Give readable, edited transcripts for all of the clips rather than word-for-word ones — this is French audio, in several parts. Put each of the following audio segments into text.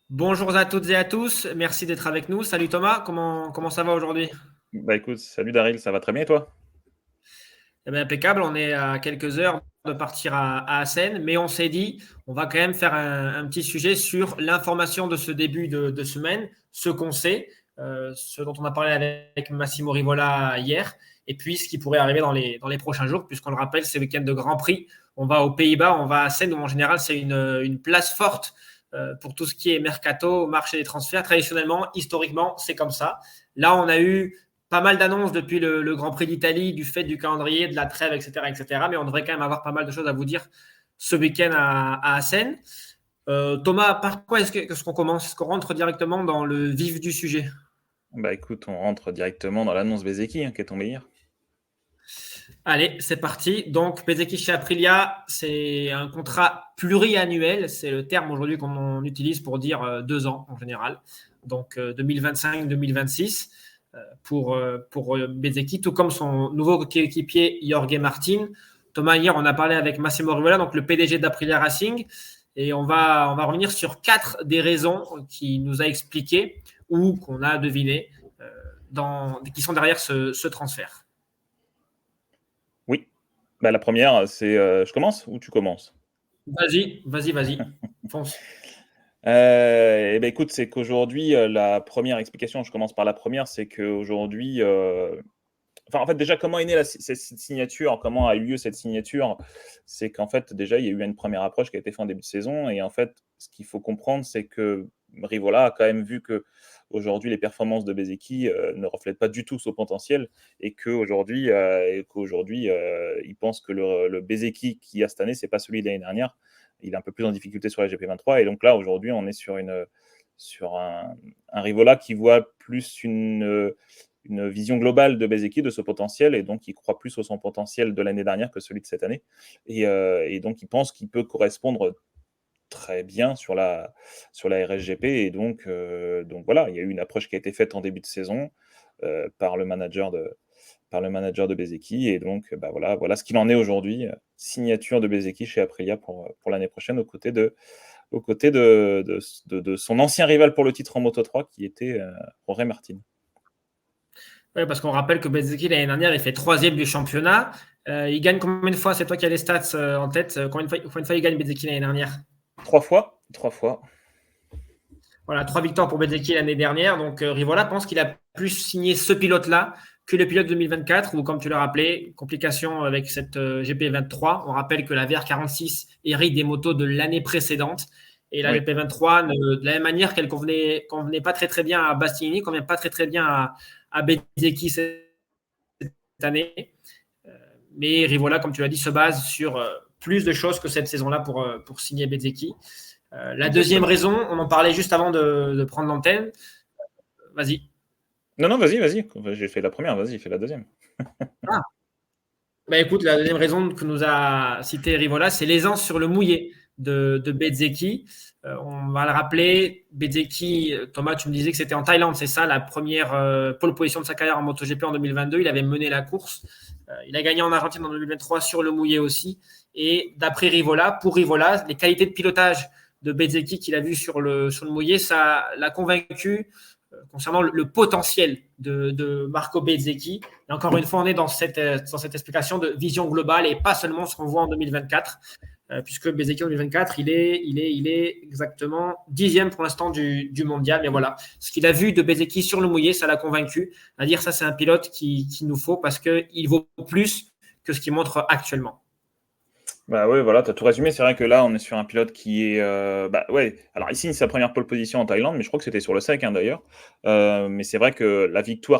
Bonjour à toutes et à tous, merci d'être avec nous. Salut Thomas, comment ça va aujourd'hui? Bah écoute, salut Daryl, ça va très bien et toi? Eh bien, impeccable, on est à quelques heures de partir à Assen, mais on s'est dit, on va quand même faire un petit sujet sur l'information de ce début de semaine, ce qu'on sait, ce dont on a parlé avec Massimo Rivola hier, et puis ce qui pourrait arriver dans les prochains jours, puisqu'on le rappelle, c'est week-end de Grand Prix. On va aux Pays-Bas, on va à Assen, où en général c'est une place forte pour tout ce qui est mercato, marché des transferts. Traditionnellement, historiquement, c'est comme ça. Là, on a eu pas mal d'annonces depuis le Grand Prix d'Italie, du fait du calendrier, de la trêve, etc., etc. Mais on devrait quand même avoir pas mal de choses à vous dire ce week-end à Assen. Thomas, par quoi est-ce qu'on commence? Est-ce qu'on rentre directement dans le vif du sujet? Bah écoute, on rentre directement dans l'annonce Bezeki qui est tombée hier. Allez, c'est parti. Donc, Bezeki chez Aprilia, c'est un contrat pluriannuel. C'est le terme aujourd'hui qu'on utilise pour dire 2 ans en général. Donc, 2025-2026 pour Bezeki, tout comme son nouveau coéquipier Jorge Martin. Thomas, hier, on a parlé avec Massimo Rivola, donc le PDG d'Aprilia Racing. Et on va revenir sur 4 des raisons qu'il nous a expliquées ou qu'on a devinées qui sont derrière ce transfert. Oui. Bah la première, c'est je commence ou tu commences? Vas-y, fonce. Et ben écoute, c'est qu'aujourd'hui, la première explication, je commence par la première, c'est qu'aujourd'hui, enfin, en fait, déjà, comment est née cette signature? Comment a eu lieu cette signature? C'est qu'en fait, déjà, il y a eu une première approche qui a été faite en début de saison et en fait, ce qu'il faut comprendre, c'est que Rivola a quand même vu qu'aujourd'hui, les performances de Bezzecchi, ne reflètent pas du tout son potentiel et qu'aujourd'hui, il pense que le Bezzecchi qu'il y a cette année, c'est pas celui de l'année dernière. Il est un peu plus en difficulté sur la GP23 et donc là, aujourd'hui, on est sur un Rivola qui voit plus une vision globale de Bezeki, de ce potentiel, et donc il croit plus au son potentiel de l'année dernière que celui de cette année. Et donc il pense qu'il peut correspondre très bien sur la RSGP. Et donc voilà, il y a eu une approche qui a été faite en début de saison par le manager de Bezeki. Et donc bah voilà ce qu'il en est aujourd'hui. Signature de Bezeki chez Aprilia pour l'année prochaine aux côtés de son ancien rival pour le titre en Moto3 qui était Jorge Martin. Oui, parce qu'on rappelle que Bezzecchi, l'année dernière, il fait troisième du championnat. Il gagne combien de fois? C'est toi qui as les stats en tête. Combien de fois il gagne Bezzecchi l'année dernière? 3 fois. 3 fois. Voilà, 3 victoires pour Bezzecchi l'année dernière. Donc, Rivola pense qu'il a plus signé ce pilote-là que le pilote 2024, où, comme tu l'as rappelé, complication avec cette GP23. On rappelle que la VR46 hérite des motos de l'année précédente. Et la Oui. GP23, de la même manière qu'elle convenait pas très très bien à Bastianini, convient pas très très bien à Bezzecchi cette année. Mais Rivola, comme tu l'as dit, se base sur plus de choses que cette saison-là pour signer Bezzecchi. La deuxième Exactement. raison, on en parlait juste avant de prendre l'antenne. Vas-y. Non, non, vas-y. J'ai fait la première, vas-y, fais la deuxième. Ah. Bah écoute, la deuxième raison que nous a cité Rivola, c'est l'aisance sur le mouillé de Bezzecchi. On va le rappeler, Bezzecchi, Thomas, tu me disais que c'était en Thaïlande, c'est ça, la première pole position de sa carrière en MotoGP en 2022. Il avait mené la course. Il a gagné en Argentine en 2023 sur le mouillé aussi. Et d'après Rivola, pour Rivola, les qualités de pilotage de Bezzecchi qu'il a vu sur le mouillé, ça l'a convaincu concernant le potentiel de Marco Bezzecchi. Et encore une fois, on est dans cette explication de vision globale et pas seulement ce qu'on voit en 2024, puisque Bezzecchi en 2024, il est exactement 10e pour l'instant du mondial. Mais voilà, ce qu'il a vu de Bezzecchi sur le mouillé, ça l'a convaincu. À dire ça, c'est un pilote qu'il nous faut parce qu'il vaut plus que ce qu'il montre actuellement. Bah ouais, voilà, tu as tout résumé. C'est vrai que là, on est sur un pilote qui est. Bah ouais, alors il signe sa première pole position en Thaïlande, mais je crois que c'était sur le sec d'ailleurs. Mais c'est vrai que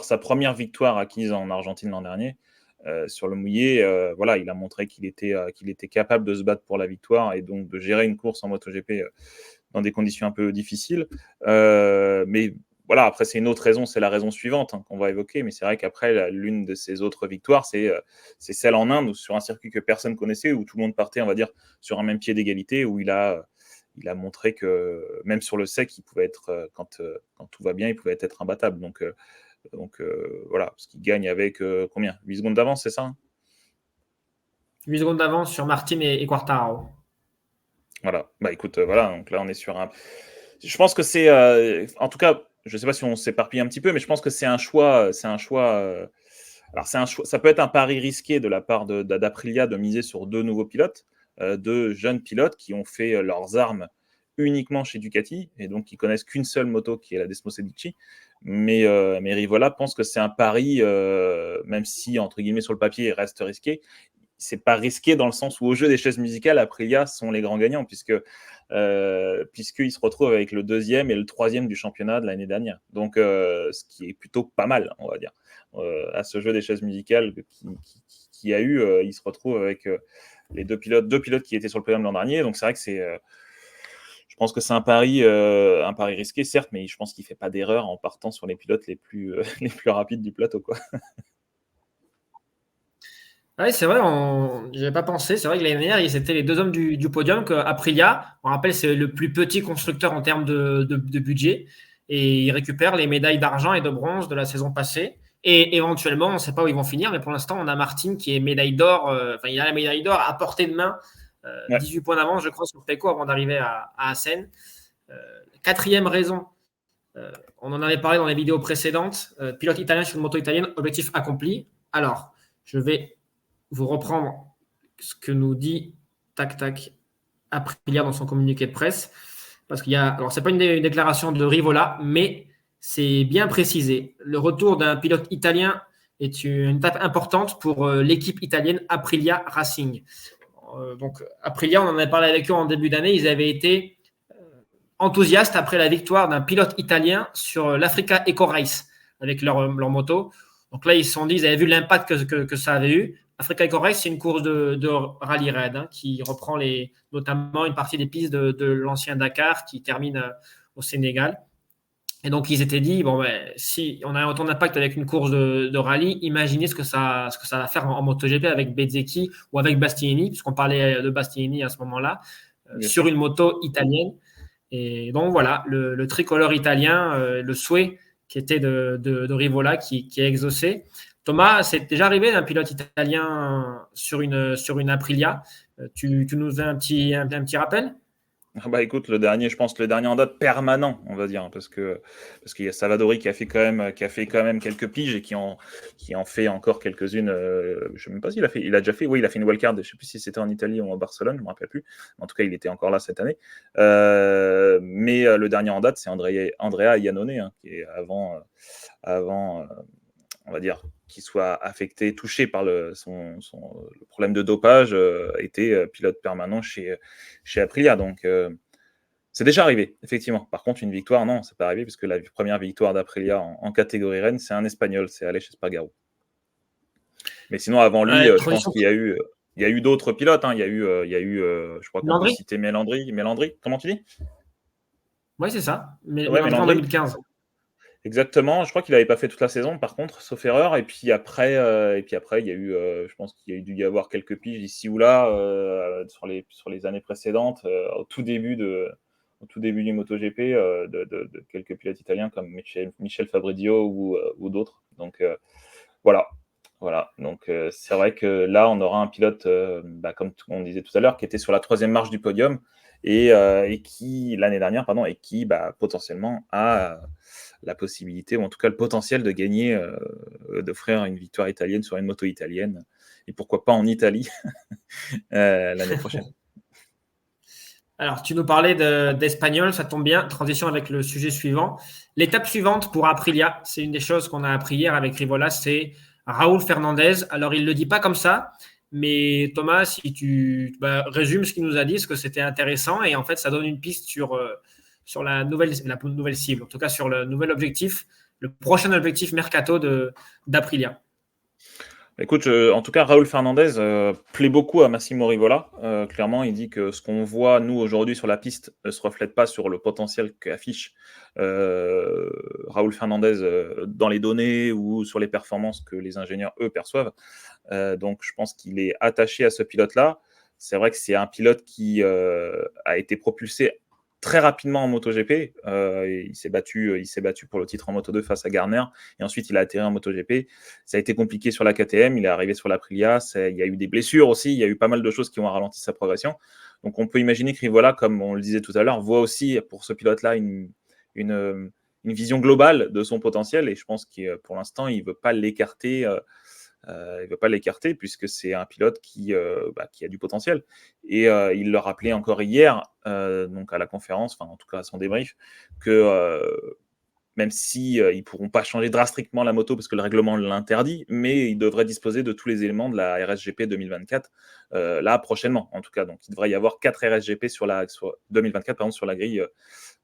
sa première victoire acquise en Argentine l'an dernier, sur le mouillé, voilà, il a montré qu'il était capable de se battre pour la victoire et donc de gérer une course en MotoGP dans des conditions un peu difficiles. Mais voilà, après, c'est une autre raison, c'est la raison suivante qu'on va évoquer. Mais c'est vrai qu'après, l'une de ses autres victoires, c'est celle en Inde, sur un circuit que personne connaissait, où tout le monde partait, on va dire, sur un même pied d'égalité, où il a montré que même sur le sec, il pouvait être, quand tout va bien, il pouvait être imbattable. Donc voilà, parce qu'il gagne avec combien 8 secondes d'avance, c'est ça? 8 secondes d'avance sur Martin et Quartararo. Voilà. Bah écoute, voilà, donc là, on est Je pense que c'est, en tout cas, je ne sais pas si on s'éparpille un petit peu, mais je pense que c'est un choix. Alors, ça peut être un pari risqué de la part d'Aprilia de miser sur deux nouveaux pilotes, deux jeunes pilotes qui ont fait leurs armes uniquement chez Ducati et donc qui connaissent qu'une seule moto qui est la Desmo Sedici. Mais Rivola pense que c'est un pari, même si entre guillemets sur le papier il reste risqué. C'est pas risqué dans le sens où au jeu des chaises musicales, Aprilia sont les grands gagnants puisqu'ils se retrouvent avec le deuxième et le troisième du championnat de l'année dernière. Donc, ce qui est plutôt pas mal, on va dire. À ce jeu des chaises musicales qui a eu, il se retrouve avec les deux pilotes qui étaient sur le podium l'an dernier. Donc, c'est vrai que je pense que c'est un pari risqué, certes, mais je pense qu'il ne fait pas d'erreur en partant sur les pilotes les plus rapides du plateau, quoi. Oui, c'est vrai, je n'avais pas pensé. C'est vrai que l'année dernière, c'était les deux hommes du podium. Aprilia, on rappelle, c'est le plus petit constructeur en termes de budget. Et ils récupèrent les médailles d'argent et de bronze de la saison passée. Et éventuellement, on ne sait pas où ils vont finir, mais pour l'instant, on a Martin qui est médaille d'or. Il a la médaille d'or à portée de main. 18 points d'avance, je crois, sur Pecco avant d'arriver à Assen. Quatrième raison, on en avait parlé dans les vidéos précédentes. Pilote italien sur une moto italienne, objectif accompli. Alors, je vais vous reprendre ce que nous dit Aprilia dans son communiqué de presse. Parce qu'il y a, alors c'est pas une déclaration de Rivola, mais c'est bien précisé. Le retour d'un pilote italien est une étape importante pour l'équipe italienne Aprilia Racing. Donc Aprilia, on en avait parlé avec eux en début d'année, ils avaient été enthousiastes après la victoire d'un pilote italien sur l'Africa Eco Race avec leur moto. Donc là, ils se sont dit, ils avaient vu l'impact que ça avait eu. Africa Eco Race, c'est une course de rallye raid qui reprend notamment une partie des pistes de l'ancien Dakar qui termine au Sénégal. Et donc, ils s'étaient dit, si on a autant d'impact avec une course de rallye, imaginez ce que ça va faire en MotoGP avec Bezzecchi ou avec Bastianini, puisqu'on parlait de Bastianini à ce moment-là, sur une moto italienne. Et donc, voilà, le tricolore italien, le souhait qui était de Rivola qui est exaucé. Thomas, c'est déjà arrivé d'un pilote italien sur une Aprilia. Tu nous fais un petit rappel? Écoute, le dernier en date permanent, on va dire, parce qu'il y a Savadori qui a fait quand même quelques piges et qui en fait encore quelques-unes. Je ne sais même pas s'il a fait, il a fait une wildcard. Je ne sais plus si c'était en Italie ou à Barcelone, je ne me rappelle plus. En tout cas, il était encore là cette année. Mais le dernier en date, c'est Andrea Iannone, qui est avant, on va dire, qu'il soit touché par le problème de dopage, était pilote permanent chez Aprilia. Donc, c'est déjà arrivé, effectivement. Par contre, une victoire, non, c'est pas arrivé, puisque la première victoire d'Aprilia en catégorie Rennes, c'est un Espagnol, c'est Aleix Espargaro. Mais sinon, avant lui, je pense qu'il y a eu d'autres pilotes. Il y a eu, je crois qu'on peut citer Melandri. Comment tu dis? Oui, c'est ça. Melandri en 2015. Exactement, je crois qu'il n'avait pas fait toute la saison, par contre, sauf erreur. Et puis après, il y a eu, je pense qu'il y a dû y avoir quelques piges ici ou là sur les années précédentes, au tout début du MotoGP, de quelques pilotes italiens comme Michel Fabrizio ou d'autres. Donc voilà. Donc c'est vrai que là, on aura un pilote, comme on disait tout à l'heure, qui était sur la troisième marche du podium et qui, l'année dernière, potentiellement a la possibilité, ou en tout cas le potentiel de gagner, d'offrir une victoire italienne sur une moto italienne, et pourquoi pas en Italie l'année prochaine. Alors, tu nous parlais d'Espagnol, ça tombe bien, transition avec le sujet suivant. L'étape suivante pour Aprilia, c'est une des choses qu'on a appris hier avec Rivola, c'est Raúl Fernandez. Alors, il ne le dit pas comme ça, mais Thomas, si tu résumes ce qu'il nous a dit, parce que c'était intéressant, et en fait, ça donne une piste sur la nouvelle cible, en tout cas sur le nouvel objectif, le prochain objectif mercato d'Aprilia. Écoute, en tout cas, Raúl Fernandez plaît beaucoup à Massimo Rivola. Clairement, il dit que ce qu'on voit, nous, aujourd'hui, sur la piste, ne se reflète pas sur le potentiel qu'affiche Raúl Fernandez dans les données ou sur les performances que les ingénieurs, eux, perçoivent. Donc, je pense qu'il est attaché à ce pilote-là. C'est vrai que c'est un pilote qui a été propulsé très rapidement en MotoGP. Il s'est battu pour le titre en Moto2 face à Garner, et ensuite il a atterri en MotoGP. Ça a été compliqué sur la KTM, il est arrivé sur l'Aprilia, il y a eu des blessures aussi, il y a eu pas mal de choses qui ont ralenti sa progression. Donc, on peut imaginer que Rivola, comme on le disait tout à l'heure, voit aussi pour ce pilote-là une vision globale de son potentiel. Et je pense que pour l'instant, il ne veut pas l'écarter. Il veut pas l'écarter puisque c'est un pilote qui a du potentiel. Et il le rappelait encore hier, donc à la conférence, enfin en tout cas à son débrief, que même si ils pourront pas changer drastiquement la moto parce que le règlement l'interdit, mais ils devraient disposer de tous les éléments de la RSGP 2024 là prochainement en tout cas. Donc il devrait y avoir 4 RSGP sur 2024 par exemple sur la grille.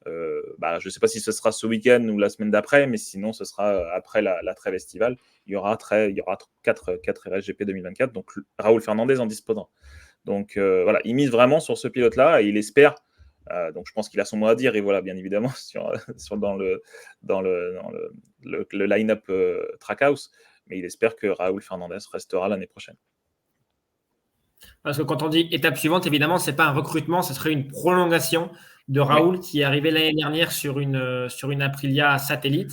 Je ne sais pas si ce sera ce week-end ou la semaine d'après, mais sinon ce sera après la trêve estivale. Il y aura 4 RSGP 2024, donc Raoul Fernandez en disposera. Donc voilà, il mise vraiment sur ce pilote-là et il espère. Donc je pense qu'il a son mot à dire et voilà bien évidemment dans le line-up Trackhouse, mais il espère que Raoul Fernandez restera l'année prochaine. Parce que quand on dit étape suivante, évidemment, ce n'est pas un recrutement, ce serait une prolongation de Raoul qui est arrivé l'année dernière sur une Aprilia satellite.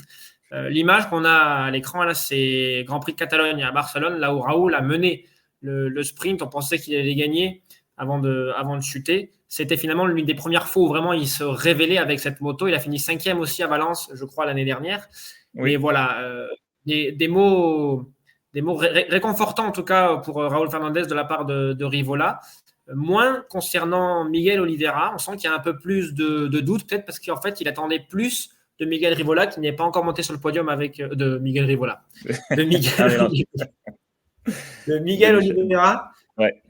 L'image qu'on a à l'écran, là, c'est Grand Prix de Catalogne à Barcelone, là où Raoul a mené le sprint. On pensait qu'il allait gagner avant de chuter. C'était finalement l'une des premières fois où vraiment il se révélait avec cette moto. Il a fini 5e aussi à Valence, je crois, l'année dernière. Oui. Mais voilà, des mots réconfortants en tout cas pour Raoul Fernandez de la part de Rivola. Moins concernant Miguel Oliveira, on sent qu'il y a un peu plus de doute, peut-être parce qu'en fait, il attendait plus de Miguel Rivola, qui n'est pas encore monté sur le podium avec de Miguel Rivola. De Miguel Oliveira. Ouais.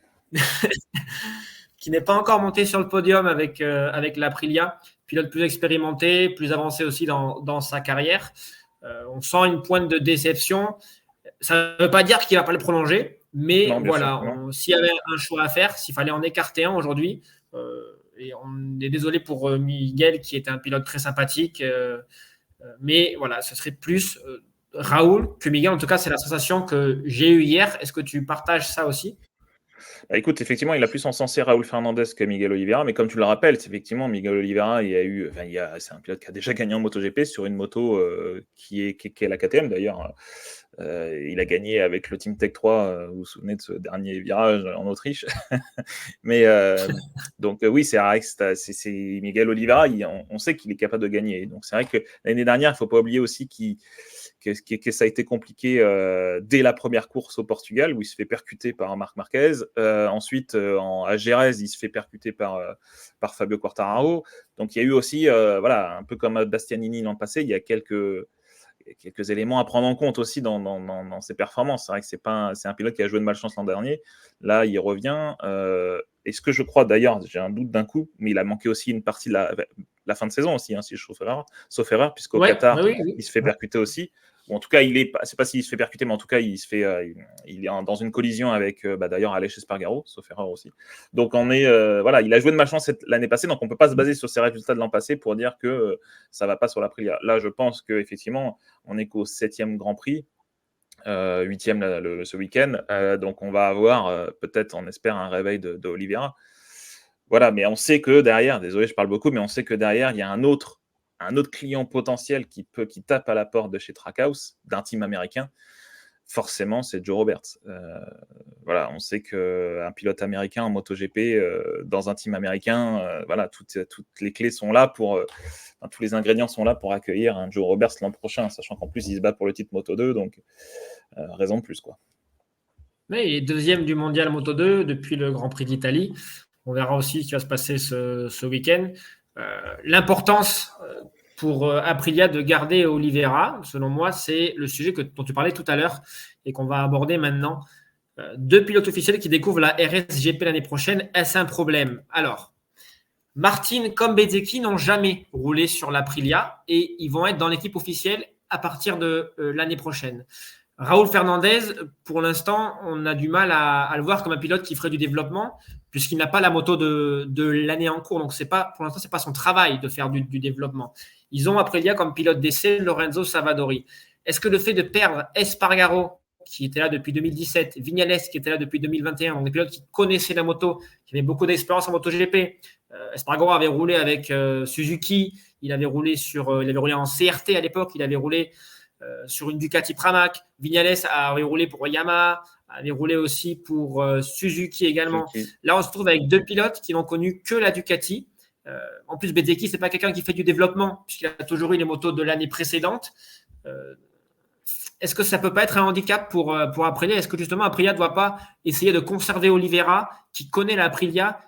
Qui n'est pas encore monté sur le podium avec l'Aprilia, pilote plus expérimenté, plus avancé aussi dans sa carrière. On sent une pointe de déception. Ça ne veut pas dire qu'il ne va pas le prolonger, mais non, voilà, s'il y avait un choix à faire, s'il fallait en écarter un aujourd'hui, et on est désolé pour Miguel qui est un pilote très sympathique, mais voilà, ce serait plus Raoul que Miguel. En tout cas, c'est la sensation que j'ai eue hier. Est-ce que tu partages ça aussi ? Écoute, effectivement, il a plus encensé Raoul Fernandez que Miguel Oliveira, mais comme tu le rappelles, effectivement, Miguel Oliveira, c'est un pilote qui a déjà gagné en MotoGP sur une moto qui est la KTM d'ailleurs. Il a gagné avec le Team Tech 3, vous vous souvenez de ce dernier virage en Autriche. Mais donc oui, c'est vrai que c'est Miguel Oliveira, on sait qu'il est capable de gagner. Donc c'est vrai que l'année dernière, il ne faut pas oublier aussi que ça a été compliqué dès la première course au Portugal, où il se fait percuter par Marc Marquez. Ensuite, à Jerez, il se fait percuter par Fabio Quartararo. Donc il y a eu aussi, un peu comme Bastianini l'an passé, il y a quelques éléments à prendre en compte aussi dans ses performances. C'est vrai que c'est un pilote qui a joué de malchance l'an dernier. Là, il revient. Et ce que je crois d'ailleurs, j'ai un doute d'un coup, mais il a manqué aussi une partie de la fin de saison aussi, si je sauf erreur, puisqu'au Qatar, il se fait percuter aussi. Ou en tout cas, c'est pas s'il se fait percuter, mais en tout cas, il est dans une collision avec d'ailleurs Aleix Espargaro, sauf erreur aussi. Donc il a joué de malchance l'année passée, donc on peut pas se baser sur ses résultats de l'an passé pour dire que ça va pas sur l'Aprilia. Là, je pense qu'effectivement, on est qu'au 7e Grand Prix, 8e ce week-end, donc on va avoir peut-être, on espère, un réveil de Oliveira. Voilà, mais on sait que derrière, désolé, je parle beaucoup, mais on sait que derrière, il y a un autre client potentiel qui tape à la porte de chez Trackhouse, d'un team américain. Forcément, c'est Joe Roberts. On sait qu'un pilote américain en MotoGP, dans un team américain, toutes les clés sont là tous les ingrédients sont là pour accueillir un Joe Roberts l'an prochain, sachant qu'en plus, il se bat pour le titre Moto2, donc raison de plus, quoi. Mais il est 2e du mondial Moto2 depuis le Grand Prix d'Italie. On verra aussi ce qui va se passer ce week-end. L'importance pour Aprilia de garder Oliveira, selon moi, c'est le sujet dont tu parlais tout à l'heure et qu'on va aborder maintenant. 2 pilotes officiels qui découvrent la RSGP l'année prochaine. Est-ce un problème ? Alors, Martin comme Bezzecchi n'ont jamais roulé sur l'Aprilia et ils vont être dans l'équipe officielle à partir de l'année prochaine. Raoul Fernandez, pour l'instant, on a du mal à le voir comme un pilote qui ferait du développement puisqu'il n'a pas la moto de l'année en cours. Donc, pour l'instant, ce n'est pas son travail de faire du développement. Ils ont Aprilia comme pilote d'essai Lorenzo Savadori. Est-ce que le fait de perdre Espargaro, qui était là depuis 2017, Vignales, qui était là depuis 2021, donc des pilotes qui connaissaient la moto, qui avaient beaucoup d'expérience en MotoGP. Espargaro avait roulé avec Suzuki, il avait roulé en CRT à l'époque, il avait roulé sur une Ducati Pramac. Vignales avait roulé pour Yamaha, avait roulé aussi pour Suzuki également. Suzuki. Là, on se trouve avec 2 pilotes qui n'ont connu que la Ducati. En plus, Bezzecchi, ce n'est pas quelqu'un qui fait du développement, puisqu'il a toujours eu les motos de l'année précédente. Est-ce que ça ne peut pas être un handicap pour Aprilia? Est-ce que justement Aprilia ne doit pas essayer de conserver Oliveira, qui connaît la Aprilia,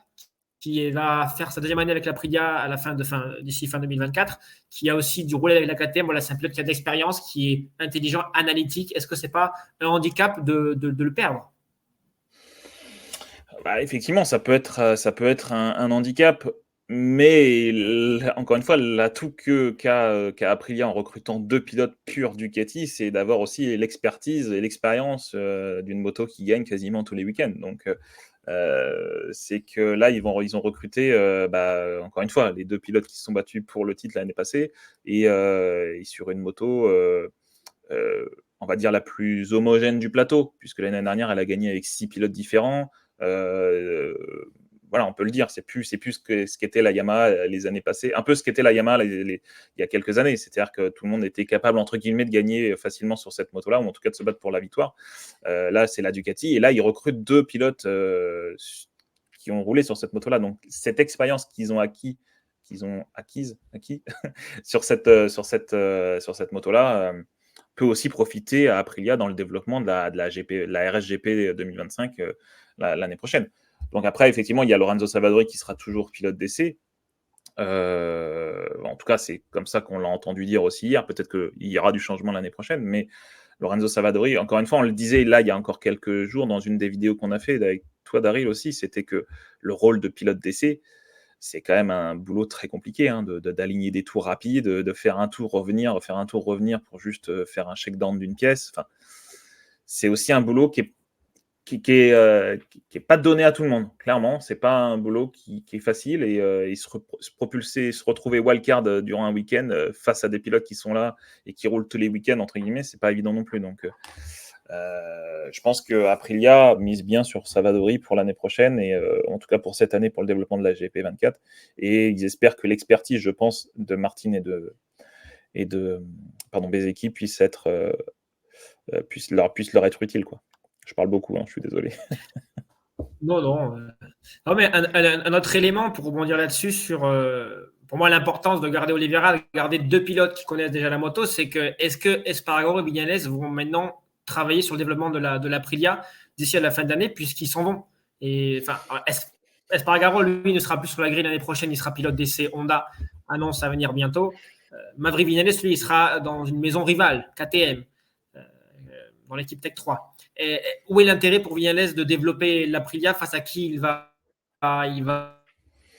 qui va faire sa deuxième année avec l'Aprilia à la d'ici fin 2024, qui a aussi du roulé avec la KTM? Voilà, c'est un pilote qui a de l'expérience, qui est intelligent, analytique. Est-ce que ce n'est pas un handicap de le perdre? Effectivement, ça peut être un handicap, mais encore une fois, l'atout qu'a Aprilia en recrutant 2 pilotes purs Ducati, c'est d'avoir aussi l'expertise et l'expérience d'une moto qui gagne quasiment tous les week-ends. Donc, c'est que là, ils ont recruté, encore une fois, les 2 pilotes qui se sont battus pour le titre l'année passée et sur une moto, on va dire la plus homogène du plateau, puisque l'année dernière, elle a gagné avec 6 pilotes différents. Voilà, on peut le dire, c'est plus ce qu'était la Yamaha les années passées, un peu ce qu'était la Yamaha il y a quelques années. C'est-à-dire que tout le monde était capable, entre guillemets, de gagner facilement sur cette moto-là, ou en tout cas de se battre pour la victoire. Là, c'est la Ducati, et là, ils recrutent 2 pilotes qui ont roulé sur cette moto-là. Donc, cette expérience qu'ils ont acquise sur cette moto-là peut aussi profiter à Aprilia dans le développement de la RSGP 2025 l'année prochaine. Donc après, effectivement, il y a Lorenzo Savadori qui sera toujours pilote d'essai. En tout cas, c'est comme ça qu'on l'a entendu dire aussi hier. Peut-être qu'il y aura du changement l'année prochaine, mais Lorenzo Savadori, encore une fois, on le disait là il y a encore quelques jours dans une des vidéos qu'on a fait avec toi, Daryl aussi, c'était que le rôle de pilote d'essai, c'est quand même un boulot très compliqué, hein, d'aligner des tours rapides, de faire un tour, revenir pour juste faire un check-down d'une pièce. Enfin, c'est aussi un boulot qui est pas donné à tout le monde. Clairement, c'est pas un boulot qui est facile, et se propulser, se retrouver wildcard durant un week-end face à des pilotes qui sont là et qui roulent tous les week-ends, entre guillemets, c'est pas évident non plus. Donc, je pense que Aprilia mise bien sur Savadori pour l'année prochaine, et en tout cas pour cette année, pour le développement de la GP24, et ils espèrent que l'expertise, je pense, de Martin et de Bezzecchi puisse leur être utile, quoi. Je parle beaucoup, hein, je suis désolé. Non. Non, mais un autre élément pour rebondir là-dessus sur, pour moi, l'importance de garder Oliveira, de garder 2 pilotes qui connaissent déjà la moto, c'est que est-ce que Espargaro et Vignales vont maintenant travailler sur le développement de l'Aprilia d'ici à la fin d'année, puisqu'ils s'en vont? Et enfin, Espargaro, lui, ne sera plus sur la grille l'année prochaine, il sera pilote d'essai Honda, annonce à venir bientôt. Maverick Vignales, lui, il sera dans une maison rivale, KTM, dans l'équipe Tech 3. Et où est l'intérêt pour Vignales de développer l'Aprilia face à qui il va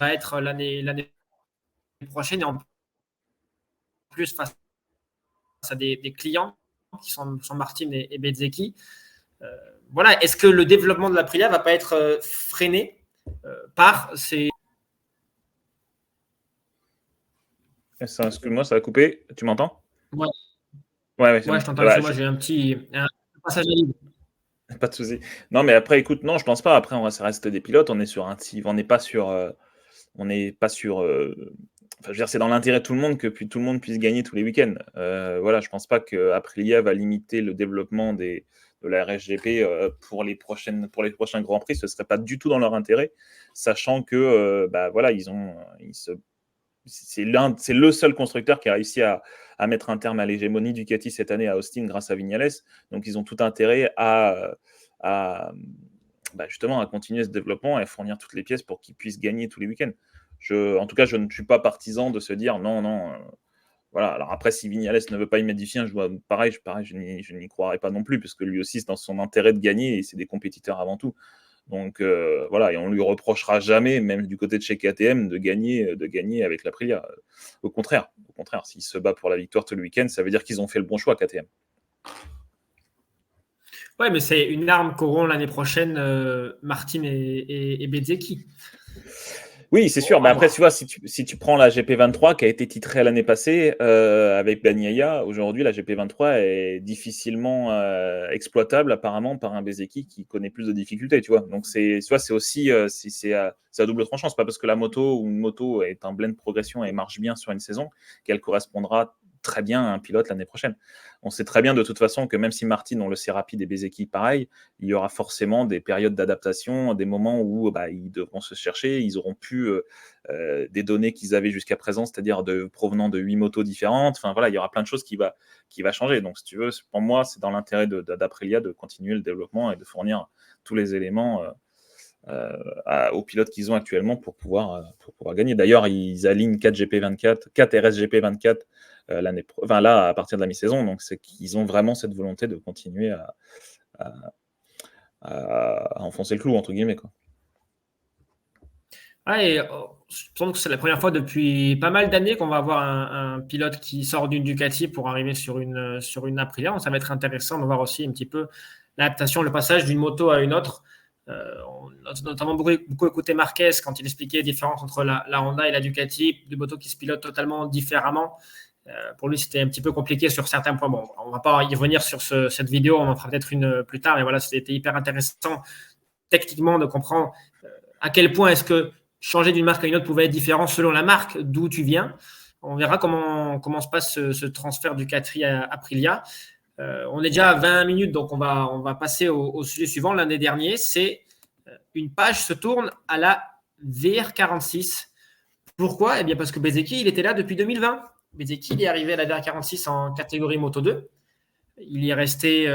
être l'année prochaine, et en plus face à des clients qui sont Martin et Bezzecchi? Voilà, est-ce que le développement de l'Aprilia ne va pas être freiné par ces... Excuse-moi, ça a coupé. Tu m'entends? Ouais, Ouais, je t'entends. Moi, j'ai un passage à vide. Pas de souci. Non, mais après, écoute, non, je pense pas. Après, ça reste des pilotes. On est sur un team. On n'est pas sur. Enfin, je veux dire, c'est dans l'intérêt de tout le monde que tout le monde puisse gagner tous les week-ends. Voilà, je pense pas que Aprilia va limiter le développement de la RSGP pour les prochains Grands Prix. Ce serait pas du tout dans leur intérêt, sachant que voilà, c'est le seul constructeur qui a réussi à mettre un terme à l'hégémonie Ducati cette année à Austin grâce à Vignales. Donc, ils ont tout intérêt justement à continuer ce développement et à fournir toutes les pièces pour qu'ils puissent gagner tous les week-ends. En tout cas, je ne suis pas partisan de se dire non. Voilà. Alors après, si Vignales ne veut pas y modifier, pareil, je n'y croirais pas non plus, parce que lui aussi, c'est dans son intérêt de gagner, et c'est des compétiteurs avant tout. Donc voilà, et on lui reprochera jamais, même du côté de chez KTM, de gagner avec l'Aprilia. Au contraire, s'il se bat pour la victoire tout le week-end, ça veut dire qu'ils ont fait le bon choix, KTM. Ouais, mais c'est une arme qu'auront l'année prochaine Martin et Bezzecchi. Oui, c'est sûr. Mais après, tu vois, si tu prends la GP23 qui a été titrée l'année passée avec Bagnaia, aujourd'hui, la GP23 est difficilement exploitable apparemment par un Bezzecchi qui connaît plus de difficultés, tu vois. Donc, c'est aussi c'est à double tranchant. C'est pas parce que la moto ou une moto est un blend de progression et marche bien sur une saison qu'elle correspondra très bien un pilote l'année prochaine. On sait très bien de toute façon que même si Martin, on le sait rapide, et Bezzecchi pareil, il y aura forcément des périodes d'adaptation, des moments où ils devront se chercher, ils auront plus des données qu'ils avaient jusqu'à présent, c'est-à-dire provenant de 8 motos différentes. Enfin voilà, il y aura plein de choses qui va changer. Donc si tu veux, pour moi, c'est dans l'intérêt d'Aprilia de continuer le développement et de fournir tous les éléments aux pilotes qu'ils ont actuellement pour pouvoir gagner. D'ailleurs, ils alignent 4 GP24, 4 RSGP24 là à partir de la mi-saison. Donc c'est qu'ils ont vraiment cette volonté de continuer à enfoncer le clou entre guillemets, quoi. Et je pense que c'est la première fois depuis pas mal d'années qu'on va avoir un pilote qui sort d'une Ducati pour arriver sur une Aprilia. Donc, ça va être intéressant de voir aussi un petit peu l'adaptation, le passage d'une moto à une autre. On a notamment beaucoup écouté Marquez quand il expliquait la différence entre la Honda et la Ducati, deux motos qui se pilotent totalement différemment. Pour lui, c'était un petit peu compliqué sur certains points. Bon, on ne va pas y revenir sur cette vidéo, on en fera peut-être une plus tard, mais voilà, c'était hyper intéressant techniquement de comprendre à quel point est-ce que changer d'une marque à une autre pouvait être différent selon la marque d'où tu viens. On verra comment se passe ce transfert Ducati à Aprilia. On est déjà à 20 minutes, donc on va passer au sujet suivant. L'année dernière, c'est une page se tourne à la VR46. Pourquoi ? Eh bien parce que Bezzecchi, il était là depuis 2020. Bezzecchi, il est arrivé à la VR46 en catégorie Moto 2. Il y est resté,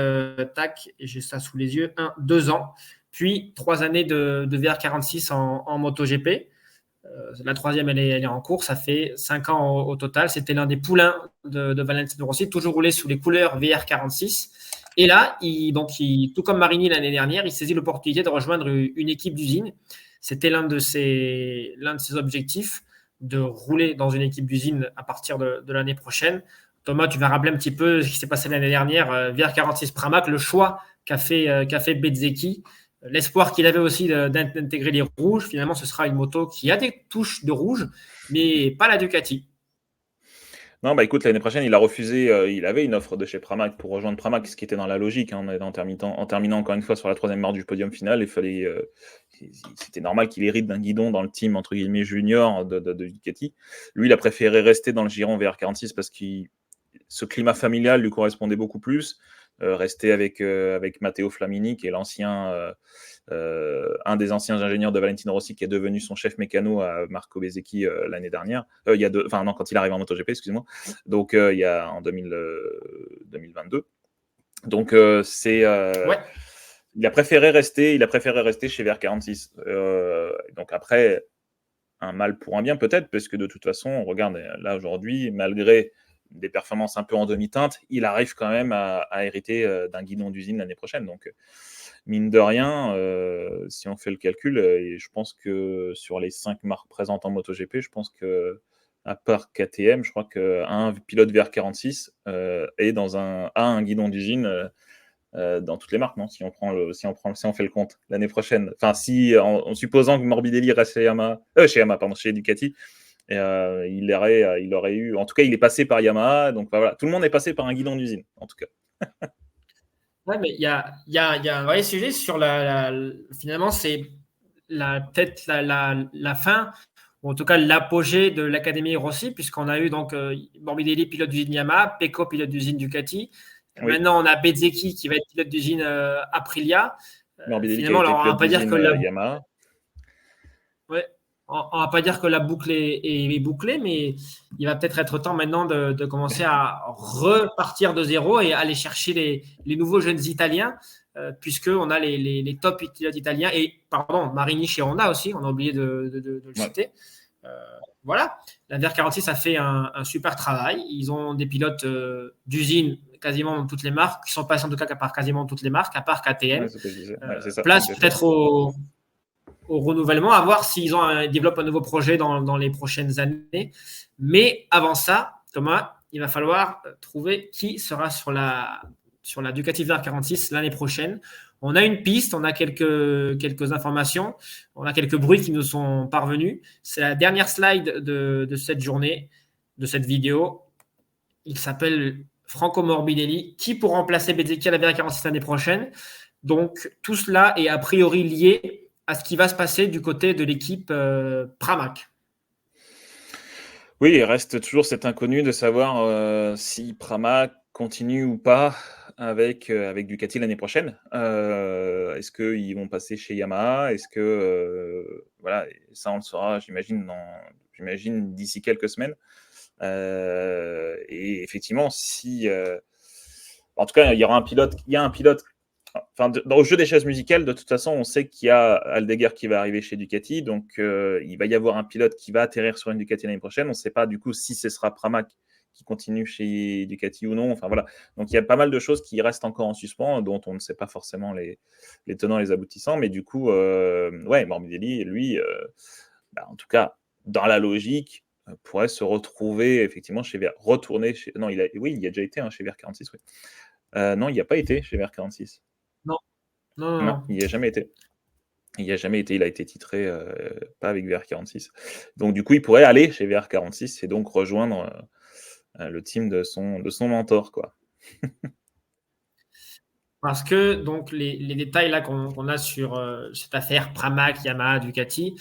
j'ai ça sous les yeux, 2 ans. Puis 3 années de VR46 en MotoGP. La troisième, elle est en cours. Ça fait 5 ans au total. C'était l'un des poulains de Valentino Rossi, toujours roulé sous les couleurs VR46. Et là, tout comme Marini l'année dernière, il saisit l'opportunité de rejoindre une équipe d'usine. C'était l'un de ses objectifs, de rouler dans une équipe d'usine à partir de l'année prochaine. Thomas, tu vas rappeler un petit peu ce qui s'est passé l'année dernière. VR46 Pramac, le choix qu'a fait Bezzecchi. L'espoir qu'il avait aussi d'intégrer les rouges, finalement, ce sera une moto qui a des touches de rouge, mais pas la Ducati. Non, écoute, l'année prochaine, il a refusé. Il avait une offre de chez Pramac pour rejoindre Pramac, ce qui était dans la logique. En terminant encore une fois sur la troisième marche du podium final, c'était normal qu'il hérite d'un guidon dans le team entre guillemets junior de Ducati. Lui, il a préféré rester dans le giron VR46 parce que ce climat familial lui correspondait beaucoup plus. Rester avec Matteo Flamini, qui est un des anciens ingénieurs de Valentino Rossi, qui est devenu son chef mécano à Marco Bezzecchi l'année dernière. Quand il arrive en MotoGP, excusez-moi. Donc, il y a en 2022. Donc, Ouais. il a préféré rester chez VR46. Donc après, un mal pour un bien peut-être, parce que de toute façon, on regarde là aujourd'hui, malgré des performances un peu en demi-teinte, il arrive quand même à hériter d'un guidon d'usine l'année prochaine. Donc, mine de rien, si on fait le calcul, et je pense que sur les 5 marques présentes en MotoGP, je pense que à part KTM, je crois qu'un pilote VR46 a un guidon d'usine dans toutes les marques, non ? Si on fait le compte l'année prochaine. Enfin, en supposant que Morbidelli reste chez Ducati, il aurait eu. En tout cas, il est passé par Yamaha, donc voilà, tout le monde est passé par un guidon d'usine, en tout cas. Ouais, mais il y a un vrai sujet sur finalement, c'est peut-être la fin, ou en tout cas l'apogée de l'Académie Rossi, puisqu'on a eu donc Morbidelli, pilote d'usine Yamaha, Pecco, pilote d'usine Ducati. Oui. Maintenant, on a Bezzecchi qui va être pilote d'usine Aprilia. Morbidelli Finalement, qui a été on va pas dire que Yamaha. Ouais. On va pas dire que la boucle est bouclée, mais il va peut-être être temps maintenant de commencer à repartir de zéro et aller chercher les nouveaux jeunes Italiens, puisqu'on a les top pilotes italiens. Et, pardon, Marini chez Honda aussi, on a oublié de le citer. Voilà, la VR46 a fait un super travail. Ils ont des pilotes d'usine quasiment dans toutes les marques, qui sont passés en tout cas par quasiment toutes les marques, à part KTM. Place peut-être au renouvellement, à voir s'ils développent un nouveau projet dans les prochaines années. Mais avant ça, Thomas, il va falloir trouver qui sera sur la Ducati VR46 l'année prochaine. On a une piste, on a quelques informations, on a quelques bruits qui nous sont parvenus. C'est la dernière slide de cette journée, de cette vidéo. Il s'appelle Franco Morbidelli, qui pour remplacer Bezzecchi à la VR46 l'année prochaine. Donc, tout cela est a priori lié à ce qui va se passer du côté de l'équipe Pramac. Oui, il reste toujours cet inconnu de savoir si Pramac continue ou pas avec Ducati l'année prochaine. Est-ce qu'ils vont passer chez Yamaha? Est-ce que voilà, ça on le saura, j'imagine d'ici quelques semaines. Et effectivement, si en tout cas, il y aura un pilote, il y a un pilote. Enfin, dans le jeu des chaises musicales, de toute façon, on sait qu'il y a Aldeguer qui va arriver chez Ducati, donc il va y avoir un pilote qui va atterrir sur une Ducati l'année prochaine. On ne sait pas du coup si ce sera Pramac qui continue chez Ducati ou non. Enfin voilà, donc il y a pas mal de choses qui restent encore en suspens, dont on ne sait pas forcément les tenants et les aboutissants. Mais du coup, ouais, Morbidelli, lui, en tout cas, dans la logique, pourrait se retrouver effectivement chez retourner chez. Non, oui, il y a déjà été chez VR46. Oui. Non, il n'y a pas été chez VR46. Non, non, non, Non, non. il n'y a jamais été. Il n'y a jamais été. Il a été titré pas avec VR46. Donc, du coup, il pourrait aller chez VR46 et donc rejoindre le team de son mentor, quoi. Parce que donc les détails là qu'on a sur cette affaire Pramac, Yamaha, Ducati,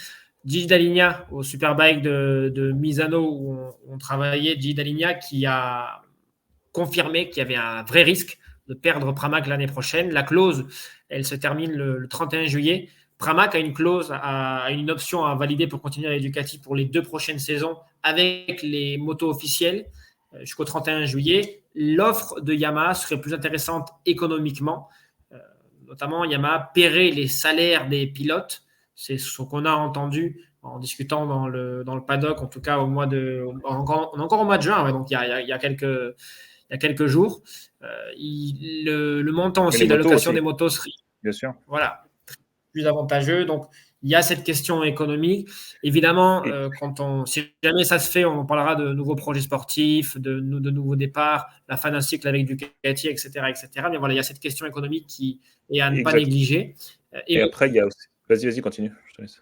Gigi Dall'Igna au Superbike de Misano où on travaillait, Gigi Dall'Igna qui a confirmé qu'il y avait un vrai risque de perdre Pramac l'année prochaine. La clause, elle se termine le 31 juillet. Pramac a une clause, a une option à valider pour continuer avec Ducati pour les 2 prochaines saisons avec les motos officielles jusqu'au 31 juillet. L'offre de Yamaha serait plus intéressante économiquement. Notamment, Yamaha paierait les salaires des pilotes. C'est ce qu'on a entendu en discutant dans le paddock, en tout cas on est encore au mois de juin, ouais, donc il y a quelques jours. Le montant Et aussi les de la motos location aussi, des motos serait bien sûr. voilà, plus avantageux. Donc, il y a cette question économique. Évidemment, Et, si jamais ça se fait, on parlera de nouveaux projets sportifs, de nouveaux départs, la fin d'un cycle avec Ducati, etc., etc. Mais voilà, il y a cette question économique qui est à ne pas exact. négliger. Et Et après, il y a aussi. Vas-y, continue. Je te laisse.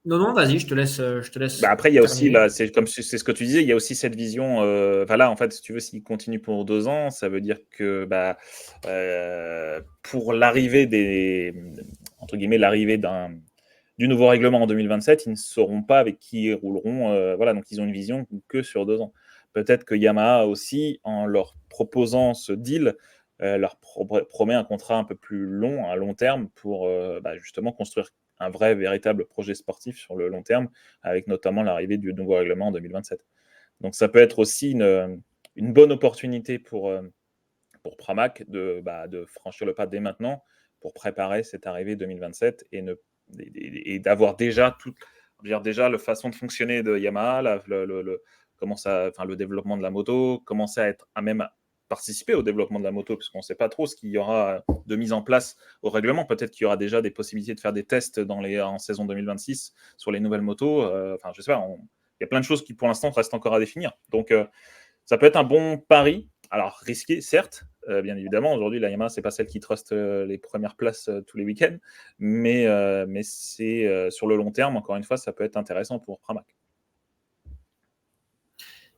non, vas-y, je te laisse Après, il y a aussi, terminer. c'est ce que tu disais, il y a aussi cette vision. Voilà, en fait, si tu veux, s'il continue pour 2 ans, ça veut dire que pour l'arrivée entre guillemets, l'arrivée du nouveau règlement en 2027, ils ne sauront pas avec qui ils rouleront. Voilà, donc ils ont une vision que sur 2 ans. Peut-être que Yamaha aussi, en leur proposant ce deal, leur promet un contrat un peu plus long, à long terme, pour justement construire un vrai, véritable projet sportif sur le long terme, avec notamment l'arrivée du nouveau règlement en 2027. Donc ça peut être aussi une bonne opportunité pour Pramac de franchir le pas dès maintenant pour préparer cette arrivée 2027 et d'avoir déjà déjà la façon de fonctionner de Yamaha, le développement de la moto, commencer à être à même participer au développement de la moto, puisqu'on ne sait pas trop ce qu'il y aura de mise en place au règlement. Peut-être qu'il y aura déjà des possibilités de faire des tests en saison 2026 sur les nouvelles motos. Je sais pas, il y a plein de choses qui pour l'instant restent encore à définir. Donc ça peut être un bon pari. Alors risqué, certes, bien évidemment. Aujourd'hui, la Yamaha, c'est pas celle qui truste les premières places tous les week-ends, mais c'est sur le long terme, encore une fois, ça peut être intéressant pour Pramac.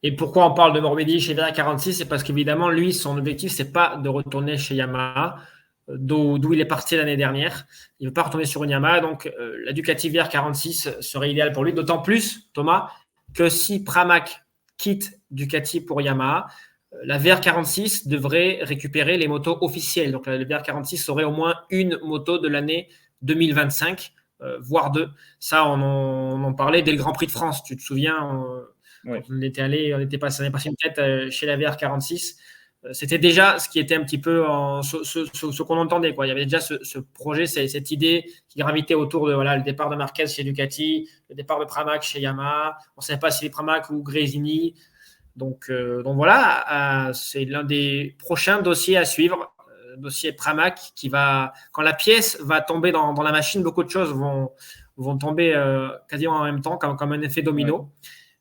Et pourquoi on parle de Morbidelli chez VR46? C'est parce qu'évidemment, lui, son objectif, c'est pas de retourner chez Yamaha, d'où il est parti l'année dernière. Il ne veut pas retourner sur une Yamaha, donc la Ducati VR46 serait idéale pour lui. D'autant plus, Thomas, que si Pramac quitte Ducati pour Yamaha, la VR46 devrait récupérer les motos officielles. Donc le VR46 aurait au moins une moto de l'année 2025, voire 2. Ça, on en parlait dès le Grand Prix de France. Tu te souviens, Oui. on était passé une tête chez la VR46. C'était déjà ce qui était un petit peu ce qu'on entendait, quoi. Il y avait déjà ce projet, cette idée qui gravitait autour de le départ de Marquez chez Ducati, le départ de Pramac chez Yamaha. On ne savait pas si c'est Pramac ou Gresini. Donc voilà, c'est l'un des prochains dossiers à suivre. Dossier Pramac qui va, quand la pièce va tomber dans la machine, beaucoup de choses vont tomber quasiment en même temps, comme un effet domino.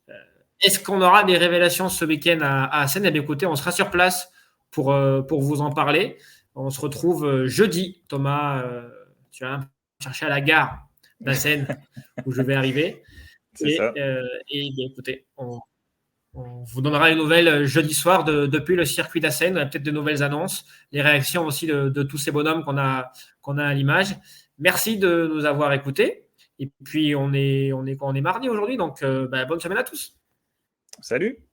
Ouais. Est-ce qu'on aura des révélations ce week-end à Assen? Eh bien, écoutez, on sera sur place pour vous en parler. On se retrouve jeudi. Thomas, tu vas me chercher à la gare d'Assen où je vais arriver. C'est ça. Et bien, écoutez, on vous donnera une nouvelle jeudi soir depuis le circuit d'Assen. On a peut-être de nouvelles annonces, les réactions aussi de tous ces bonhommes qu'on a à l'image. Merci de nous avoir écoutés. Et puis, on est mardi aujourd'hui, donc bonne semaine à tous. Salut!